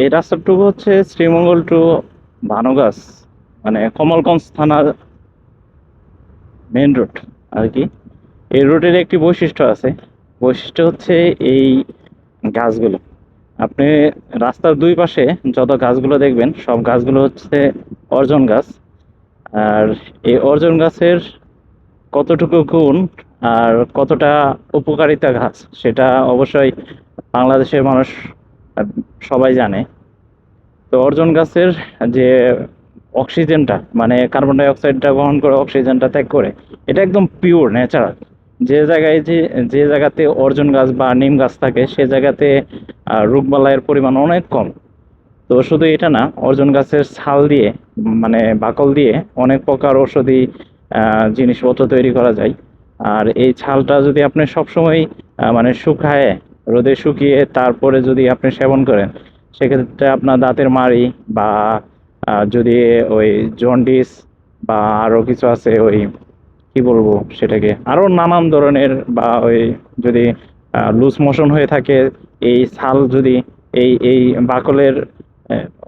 এই রাস্তাটুকু হচ্ছে শ্রীমঙ্গল টু ভানুগাছ, মানে কমলগঞ্জ থানার মেইন রোড আর কি। এই রোডের একটি বৈশিষ্ট্য আছে, বৈশিষ্ট্য হচ্ছে এই গাছগুলো। আপনি রাস্তার দুই পাশে যত গাছগুলো দেখবেন সব গাছগুলো হচ্ছে অর্জন গাছ। আর এই অর্জন গাছের কতটুকু গুণ আর কতটা উপকারিতা গাছ সেটা অবশ্যই বাংলাদেশের মানুষ আহ, সবাই জানে। তো অর্জন গাছের যে অক্সিজেনটা, মানে কার্বন ডাই অক্সাইডটা গ্রহণ করে অক্সিজেনটা ত্যাগ করে, এটা একদম পিওর ন্যাচারাল। যে জায়গায় যে জায়গাতে অর্জন গাছ বা নিম গাছ থাকে সে জায়গাতে রোগবালাইয়ের পরিমাণ অনেক কম। তো শুধু এটা না, অর্জন গাছের ছাল দিয়ে, মানে বাকল দিয়ে অনেক প্রকার ঔষধি জিনিসপত্র তৈরি করা যায়। আর এই ছালটা যদি আপনি সবসময় মানে শুকায়, রোদে শুকিয়ে তারপরে যদি আপনি সেবন করেন, সেক্ষেত্রে আপনার দাঁতের মাড়ি বা যদি ওই জন্ডিস বা আরো কিছু আছে, ওই কি বলবো সেটাকে, আরো নানান ধরনের, বা ওই যদি লুজ মোশন হয়ে থাকে, এই ছাল যদি এই বাকলের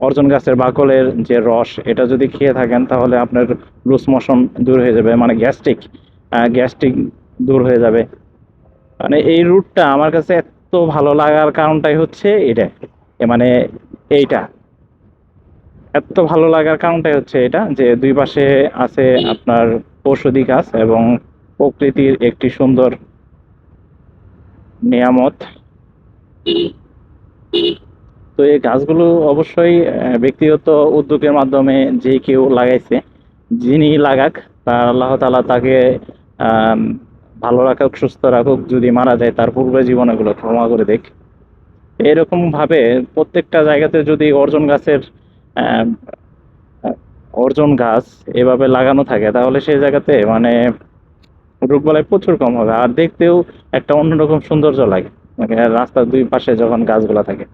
অর্জন গাছের বাকলের যে রস এটা যদি খেয়ে থাকেন তাহলে আপনার লুজ মোশন দূর হয়ে যাবে, মানে গ্যাস্ট্রিক দূর হয়ে যাবে। মানে এই রুটটা আমার কাছে এত ভালো লাগার কারণটাই হচ্ছে এটা। মানে এইটা এত ভালো লাগার কারণটাই হচ্ছে এটা যে দুই পাশে আছে আপনার ঔষধি গাছ এবং প্রকৃতির একটি সুন্দর নিয়ামত। তো এই গাছগুলো অবশ্যই ব্যক্তিগত উদ্যোগের মাধ্যমে যে কেউ লাগাইছে, যিনি লাগাক, তার আল্লাহ তাআলা তাকে আম, ভালো রাখুক, সুস্থ রাখুক, যদি মারা যায় তার পূর্বের জীবনগুলো ক্ষমা করে দেখ। এরকম ভাবে প্রত্যেকটা জায়গাতে যদি অর্জন গাছের আহ, অর্জন গাছ এভাবে লাগানো থাকে তাহলে সেই জায়গাতে মানে রোগবালাই প্রচুর কম হবে, আর দেখতেও একটা অন্যরকম সৌন্দর্য লাগে, মানে রাস্তার দুই পাশে যখন গাছগুলা থাকে।